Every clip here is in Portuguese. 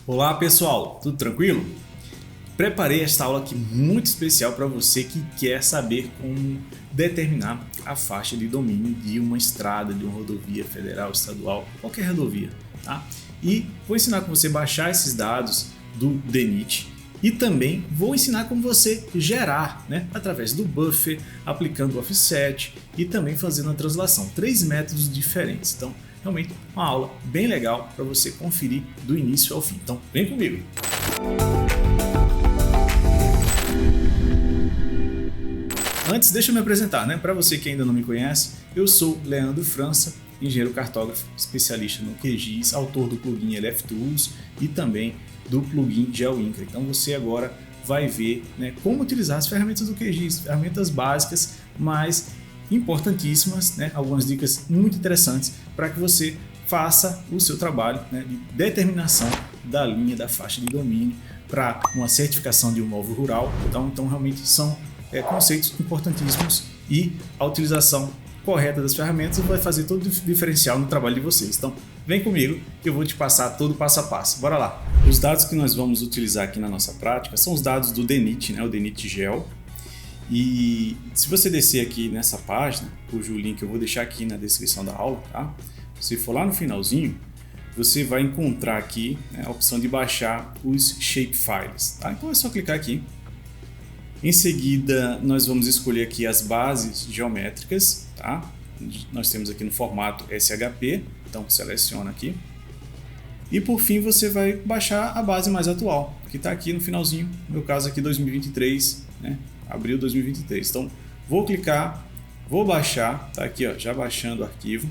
Olá pessoal, tudo tranquilo? Preparei esta aula aqui muito especial para você que quer saber como determinar a faixa de domínio de uma estrada, de uma rodovia federal, estadual, qualquer rodovia, tá? E vou ensinar como você baixar esses dados do DENIT e também vou ensinar como você gerar, através do buffer, aplicando o offset e também fazendo a translação. 3 métodos diferentes. Então, realmente uma aula bem legal para você conferir do início ao fim. Então, vem comigo! Antes, deixa eu me apresentar, Para você que ainda não me conhece, eu sou Leandro França, engenheiro cartógrafo, especialista no QGIS, autor do plugin LF Tools e também do plugin GeoIncra. Então você agora vai ver como utilizar as ferramentas do QGIS, ferramentas básicas, mas importantíssimas, algumas dicas muito interessantes para que você faça o seu trabalho de determinação da linha da faixa de domínio para uma certificação de um imóvel rural. Então realmente são conceitos importantíssimos e a utilização correta das ferramentas vai fazer todo o diferencial no trabalho de vocês. Então vem comigo que eu vou te passar todo o passo a passo. Bora lá! Os dados que nós vamos utilizar aqui na nossa prática são os dados do DENIT, o DENIT Geo. E se você descer aqui nessa página, cujo link eu vou deixar aqui na descrição da aula, tá? Se for lá no finalzinho, você vai encontrar aqui a opção de baixar os shapefiles, tá? Então é só clicar aqui. Em seguida, nós vamos escolher aqui as bases geométricas, tá? Nós temos aqui no formato SHP, então seleciona aqui. E por fim, você vai baixar a base mais atual, que está aqui no finalzinho, no meu caso aqui 2023, abril 2023. Então, vou clicar, vou baixar, tá aqui, já baixando o arquivo.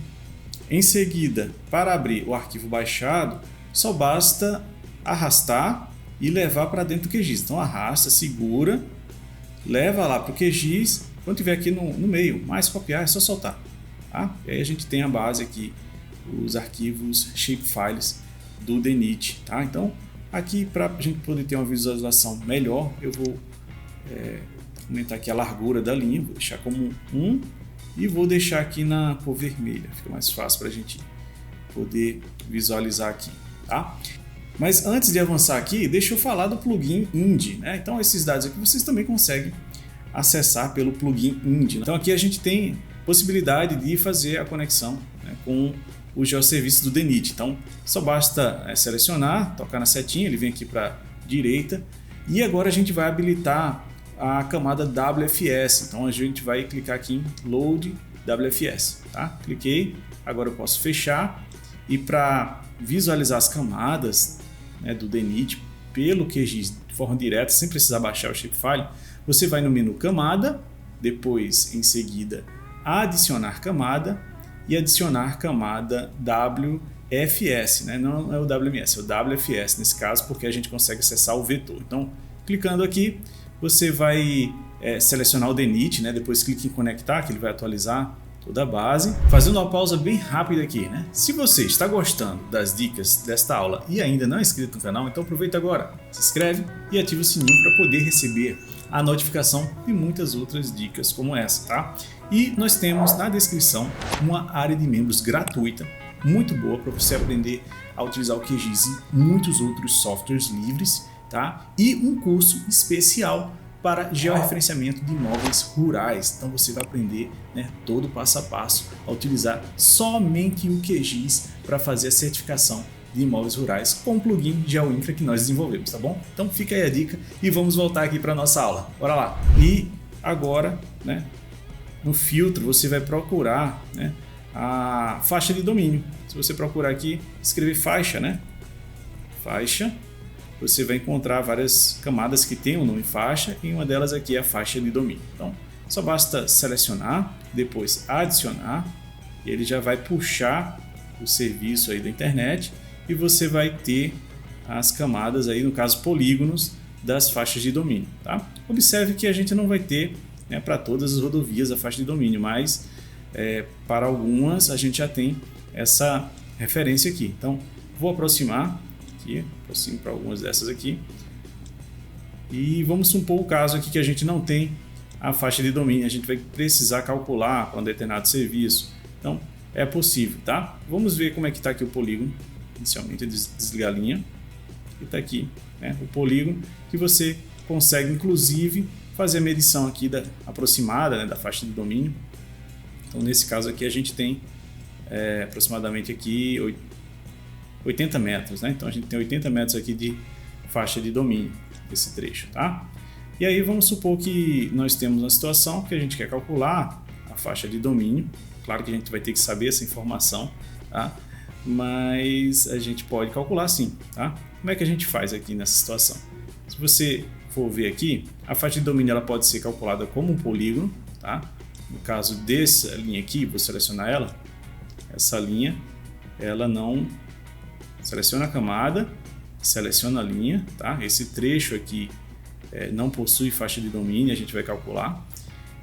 Em seguida, para abrir o arquivo baixado, só basta arrastar e levar para dentro do QGIS. Então, arrasta, segura, leva lá para o QGIS, quando tiver aqui no meio, mais copiar, é só soltar. Tá? E aí a gente tem a base aqui, os arquivos shapefiles do DENIT. Tá? Então, aqui para a gente poder ter uma visualização melhor, eu vou aumentar aqui a largura da linha, vou deixar como 1 e vou deixar aqui na cor vermelha, fica mais fácil para a gente poder visualizar aqui, tá? Mas antes de avançar aqui, deixa eu falar do plugin Indy, Então esses dados aqui vocês também conseguem acessar pelo plugin Indy. Então aqui a gente tem possibilidade de fazer a conexão com o geoserviço do DENIT. Então só basta selecionar, tocar na setinha, ele vem aqui para a direita e agora a gente vai habilitar a camada WFS. Então a gente vai clicar aqui em Load WFS, tá? Cliquei, agora eu posso fechar e para visualizar as camadas do DENIT pelo QGIS de forma direta, sem precisar baixar o shapefile, você vai no menu camada, depois em seguida adicionar camada e adicionar camada WFS, Não é o WMS, é o WFS nesse caso, porque a gente consegue acessar o vetor. Então, clicando aqui, você vai selecionar o DENIT, depois clique em conectar, que ele vai atualizar toda a base. Fazendo uma pausa bem rápida aqui, Se você está gostando das dicas desta aula e ainda não é inscrito no canal, então aproveita agora, se inscreve e ativa o sininho para poder receber a notificação de muitas outras dicas como essa, tá? E nós temos na descrição uma área de membros gratuita, muito boa para você aprender a utilizar o QGIS e muitos outros softwares livres, tá? E um curso especial para georreferenciamento de imóveis rurais. Então você vai aprender todo o passo a passo a utilizar somente o QGIS para fazer a certificação de imóveis rurais com o plugin GeoIncra que nós desenvolvemos, tá bom? Então fica aí a dica e vamos voltar aqui para a nossa aula. Bora lá! E agora, no filtro você vai procurar a faixa de domínio. Se você procurar aqui, escrever faixa, Faixa. Você vai encontrar várias camadas que tem o nome faixa e uma delas aqui é a faixa de domínio. Então, só basta selecionar, depois adicionar, e ele já vai puxar o serviço aí da internet e você vai ter as camadas aí, no caso polígonos, das faixas de domínio, tá? Observe que a gente não vai ter para todas as rodovias a faixa de domínio, mas para algumas a gente já tem essa referência aqui. Então, vou aproximar. Aproximo para algumas dessas aqui e vamos supor o caso aqui que a gente não tem a faixa de domínio, a gente vai precisar calcular para um determinado serviço, então é possível, tá? Vamos ver como é que está aqui o polígono. Inicialmente desligar a linha e está aqui, né, o polígono, que você consegue inclusive fazer a medição aqui aproximada, né, da faixa de domínio. Então nesse caso aqui a gente tem aproximadamente aqui 80 metros, né? Então a gente tem 80 metros aqui de faixa de domínio desse trecho, tá? E aí vamos supor que nós temos uma situação que a gente quer calcular a faixa de domínio. Claro que a gente vai ter que saber essa informação, tá? Mas a gente pode calcular sim, tá? Como é que a gente faz aqui nessa situação? Se você for ver aqui, a faixa de domínio ela pode ser calculada como um polígono, tá? No caso dessa linha aqui, vou selecionar ela. Essa linha, ela não seleciona a camada, seleciona a linha, tá? Esse trecho aqui não possui faixa de domínio, a gente vai calcular.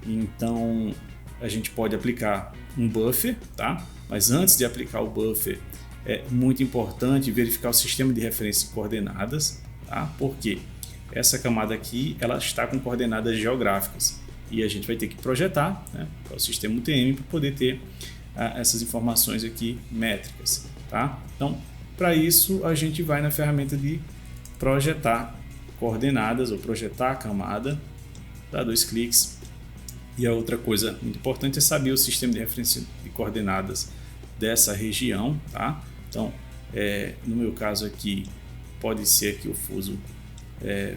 Então a gente pode aplicar um buffer, tá? Mas antes de aplicar o buffer, é muito importante verificar o sistema de referência de coordenadas, tá? Porque essa camada aqui, ela está com coordenadas geográficas e a gente vai ter que projetar, né, para o sistema UTM para poder ter essas informações aqui métricas, tá? Então, para isso a gente vai na ferramenta de projetar coordenadas ou projetar a camada, dá 2 cliques. E a outra coisa muito importante é saber o sistema de referência de coordenadas dessa região, tá? Então, no meu caso aqui, pode ser aqui o fuso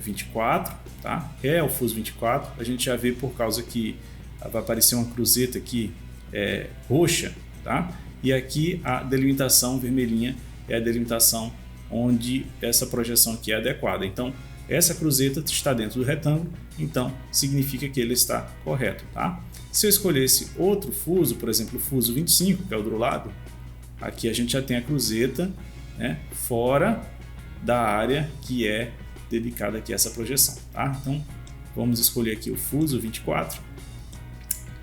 24, tá? É o fuso 24, a gente já vê por causa que vai aparecer uma cruzeta aqui roxa, tá? E aqui a delimitação vermelhinha é a delimitação onde essa projeção aqui é adequada. Então, essa cruzeta está dentro do retângulo, então significa que ele está correto, tá? Se eu escolhesse outro fuso, por exemplo, o fuso 25, que é o do lado, aqui a gente já tem a cruzeta, né, fora da área que é dedicada aqui a essa projeção, tá? Então, vamos escolher aqui o fuso 24,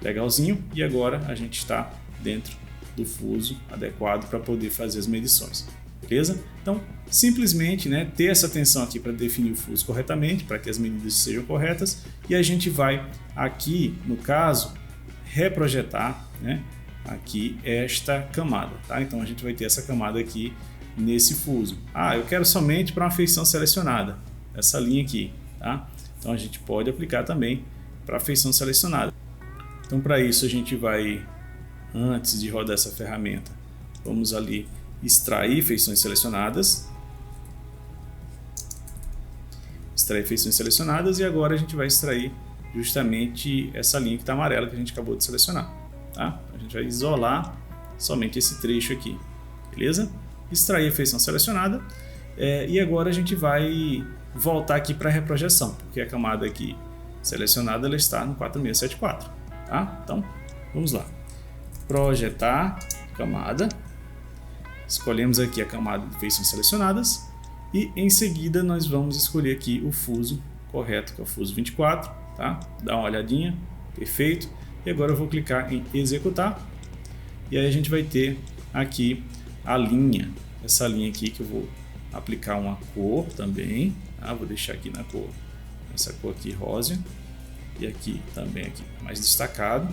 legalzinho, e agora a gente está dentro do fuso adequado para poder fazer as medições, beleza? Então, simplesmente, né, ter essa atenção aqui para definir o fuso corretamente, para que as medidas sejam corretas, e a gente vai aqui, no caso, reprojetar, né, aqui esta camada, tá? Então a gente vai ter essa camada aqui nesse fuso. Eu quero somente para uma feição selecionada, essa linha aqui, tá? Então a gente pode aplicar também para a feição selecionada. Então para isso a gente vai, antes de rodar essa ferramenta, vamos ali extrair feições selecionadas. Extrair feições selecionadas e agora a gente vai extrair justamente essa linha que está amarela que a gente acabou de selecionar, tá? A gente vai isolar somente esse trecho aqui, beleza? Extrair a feição selecionada e agora a gente vai voltar aqui para a reprojeção, porque a camada aqui selecionada ela está no 4674, tá? Então vamos lá, projetar camada, escolhemos aqui a camada de feições selecionadas e em seguida nós vamos escolher aqui o fuso correto, que é o fuso 24, tá? Dá uma olhadinha, perfeito. E agora eu vou clicar em executar e aí a gente vai ter aqui a linha, essa linha aqui que eu vou aplicar uma cor também, tá? Vou deixar aqui na cor, essa cor aqui rosa e aqui também aqui mais destacado,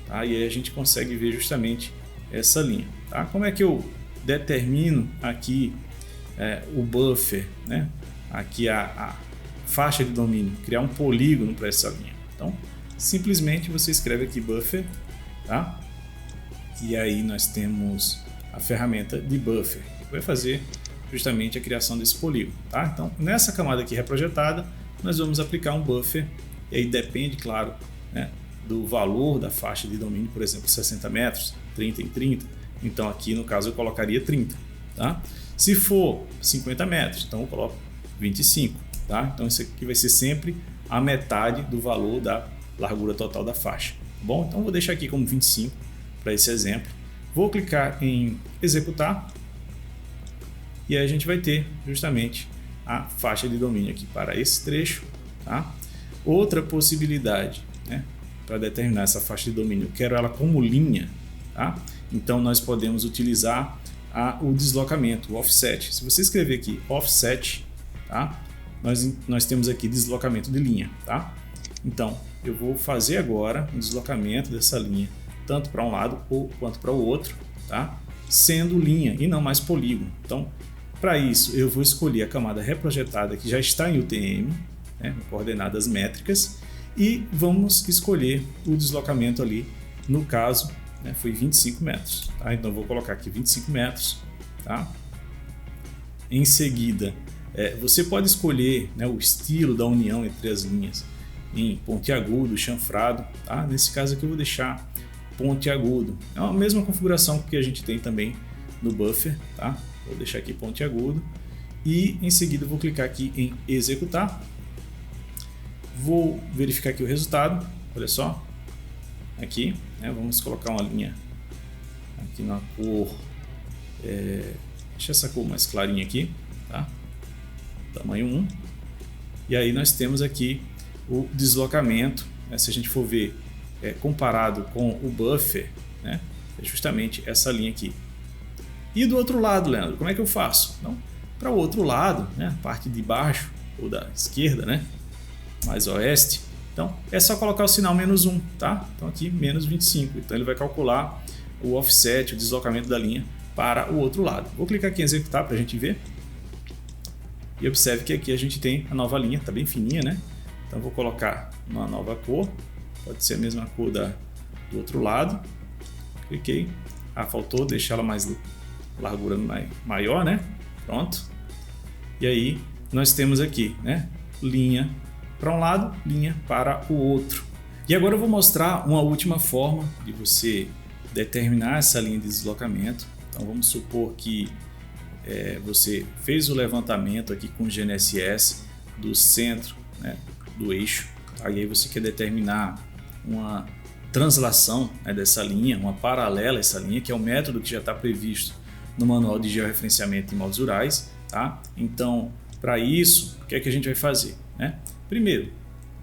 tá? E aí a gente consegue ver justamente essa linha, tá? Como é que eu determino aqui o buffer, né? Aqui a faixa de domínio, criar um polígono para essa linha. Então, simplesmente você escreve aqui buffer, tá? E aí nós temos a ferramenta de buffer, que vai fazer justamente a criação desse polígono, tá? Então, nessa camada aqui reprojetada, nós vamos aplicar um buffer, e aí depende, claro, né, do valor da faixa de domínio, por exemplo, 60 metros, 30 em 30, então aqui no caso eu colocaria 30, tá? Se for 50 metros, então eu coloco 25, tá? Então isso aqui vai ser sempre a metade do valor da largura total da faixa, tá bom? Então eu vou deixar aqui como 25 para esse exemplo. Vou clicar em executar e aí a gente vai ter justamente a faixa de domínio aqui para esse trecho, tá? Outra possibilidade, né, para determinar essa faixa de domínio, eu quero ela como linha, tá? Então nós podemos utilizar o deslocamento, o offset. Se você escrever aqui offset, tá? Nós temos aqui deslocamento de linha, tá? Então eu vou fazer agora um deslocamento dessa linha tanto para um lado quanto para o outro, tá? Sendo linha e não mais polígono. Então Para isso, eu vou escolher a camada reprojetada que já está em UTM, né, coordenadas métricas, e vamos escolher o deslocamento ali, no caso, né, foi 25 metros. Tá? Então, vou colocar aqui 25 metros. Tá? Em seguida, você pode escolher, né, o estilo da união entre as linhas em pontiagudo, chanfrado. Tá? Nesse caso aqui eu vou deixar pontiagudo. É a mesma configuração que a gente tem também no buffer. Tá? Vou deixar aqui pontiagudo e em seguida vou clicar aqui em executar. Vou verificar aqui o resultado. Olha só, aqui, né, vamos colocar uma linha aqui na cor, deixa essa cor mais clarinha aqui, tá? Tamanho 1. E aí nós temos aqui o deslocamento, né, se a gente for ver comparado com o buffer, né, é justamente essa linha aqui. E do outro lado, Leandro, como é que eu faço? Então, para o outro lado, né, a parte de baixo ou da esquerda, né, mais oeste, então é só colocar o sinal -1, tá? Então aqui menos 25, então ele vai calcular o offset, o deslocamento da linha para o outro lado. Vou clicar aqui em executar para a gente ver. E observe que aqui a gente tem a nova linha, tá bem fininha, né? Então vou colocar uma nova cor, pode ser a mesma cor do outro lado. Cliquei, faltou deixar ela mais largura maior, né? Pronto. E aí nós temos aqui, né, linha para um lado, linha para o outro. E agora eu vou mostrar uma última forma de você determinar essa linha de deslocamento. Então vamos supor que você fez o levantamento aqui com o GNSS do centro, né, do eixo. Tá? E aí você quer determinar uma translação, né, dessa linha, uma paralela a essa linha, que é um método que já está previsto no Manual de Georreferenciamento em Modos Rurais. Tá? Então, para isso, o que é que a gente vai fazer? Né? Primeiro,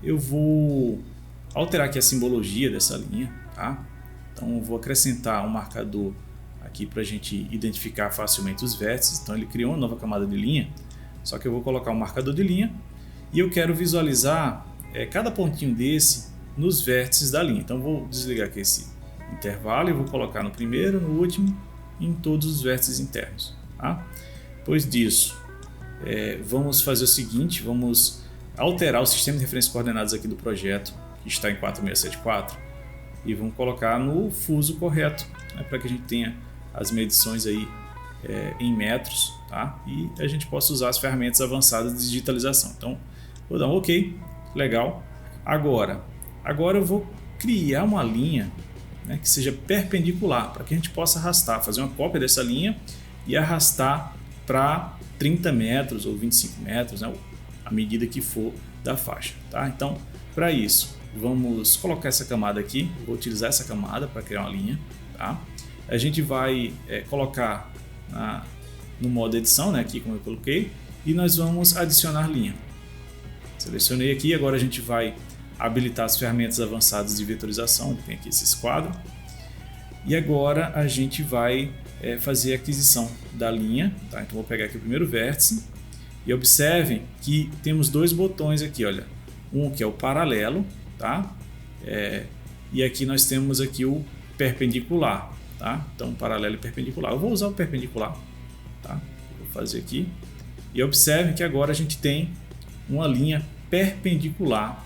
eu vou alterar aqui a simbologia dessa linha. Tá? Então, eu vou acrescentar um marcador aqui para a gente identificar facilmente os vértices. Então, ele criou uma nova camada de linha, só que eu vou colocar um marcador de linha e eu quero visualizar cada pontinho desse nos vértices da linha. Então, vou desligar aqui esse intervalo e vou colocar no primeiro, no último, em todos os vértices internos. Tá? Depois disso, vamos fazer o seguinte, vamos alterar o sistema de referência de coordenadas aqui do projeto, que está em 4674, e vamos colocar no fuso correto, né, para que a gente tenha as medições aí em metros, tá? E a gente possa usar as ferramentas avançadas de digitalização. Então, vou dar um OK, legal. Agora eu vou criar uma linha, né, que seja perpendicular, para que a gente possa arrastar, fazer uma cópia dessa linha e arrastar para 30 metros ou 25 metros, né, à medida que for da faixa. Tá? Então, para isso, vamos colocar essa camada aqui, vou utilizar essa camada para criar uma linha. Tá? A gente vai colocar no modo edição, né, aqui como eu coloquei, e nós vamos adicionar linha. Selecionei aqui, agora a gente vai habilitar as ferramentas avançadas de vetorização, tem aqui esse esquadro, e agora a gente vai fazer a aquisição da linha. Tá? Então vou pegar aqui o primeiro vértice e observem que temos dois botões aqui, olha, um que é o paralelo, tá? E aqui nós temos aqui o perpendicular, tá? Então paralelo e perpendicular, eu vou usar o perpendicular, tá? Vou fazer aqui e observem que agora a gente tem uma linha perpendicular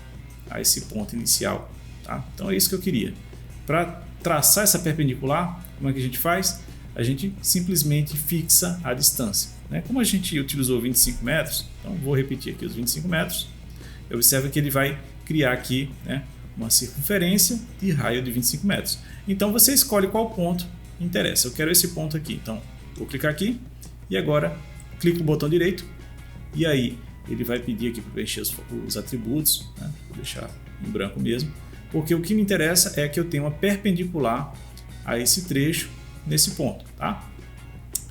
a esse ponto inicial. Tá? Então é isso que eu queria. Para traçar essa perpendicular, como é que a gente faz? A gente simplesmente fixa a distância. Né? Como a gente utilizou 25 metros, então vou repetir aqui os 25 metros. Observa que ele vai criar aqui, né, uma circunferência e raio de 25 metros. Então você escolhe qual ponto interessa. Eu quero esse ponto aqui. Então vou clicar aqui e agora clico no botão direito e aí ele vai pedir aqui para preencher os atributos, né? Vou deixar em branco mesmo, porque o que me interessa é que eu tenha uma perpendicular a esse trecho nesse ponto. Tá?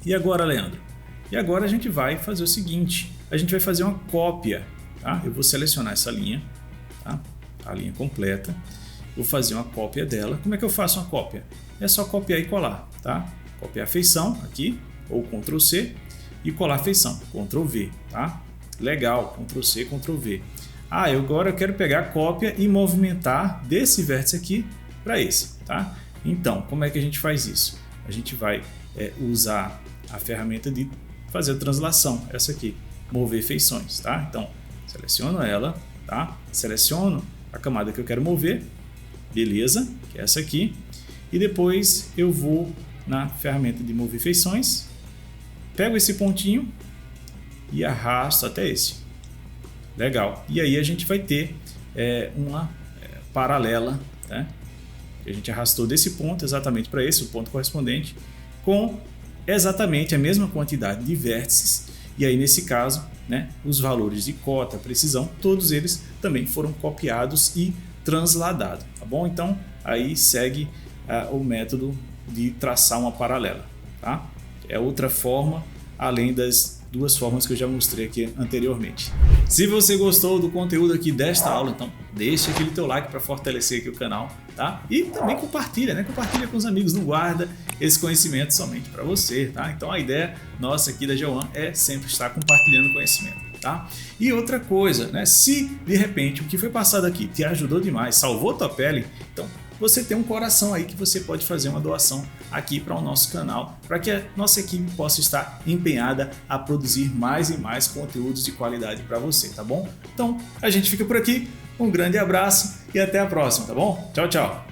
E agora, Leandro? E agora a gente vai fazer o seguinte, a gente vai fazer uma cópia. Tá? Eu vou selecionar essa linha, tá? A linha completa, vou fazer uma cópia dela. Como é que eu faço uma cópia? É só copiar e colar. Tá? Copiar a feição aqui, ou Ctrl C, e colar a feição, Ctrl V. Tá? Legal, Ctrl C, Ctrl V. Agora eu quero pegar a cópia e movimentar desse vértice aqui para esse. Tá? Então, como é que a gente faz isso? A gente vai usar a ferramenta de fazer a translação, essa aqui, mover feições, tá? Então, seleciono ela, tá? Seleciono a camada que eu quero mover, beleza, que é essa aqui, e depois eu vou na ferramenta de mover feições, pego esse pontinho e arrasto até esse. Legal, e aí a gente vai ter uma paralela, né? A gente arrastou desse ponto exatamente para esse, o ponto correspondente, com exatamente a mesma quantidade de vértices, e aí nesse caso, né, os valores de cota, precisão, todos eles também foram copiados e transladados, tá bom? Então aí segue o método de traçar uma paralela, tá? É outra forma além das duas formas que eu já mostrei aqui anteriormente. Se você gostou do conteúdo aqui desta aula, então deixa aquele teu like para fortalecer aqui o canal, tá? E também compartilha, né? Compartilha com os amigos, não guarda esse conhecimento somente para você, tá? Então a ideia nossa aqui da G1 é sempre estar compartilhando conhecimento, tá? E outra coisa, né? Se de repente o que foi passado aqui te ajudou demais, salvou tua pele, então você tem um coração aí que você pode fazer uma doação aqui para o nosso canal, para que a nossa equipe possa estar empenhada a produzir mais e mais conteúdos de qualidade para você, tá bom? Então, a gente fica por aqui, um grande abraço e até a próxima, tá bom? Tchau, tchau!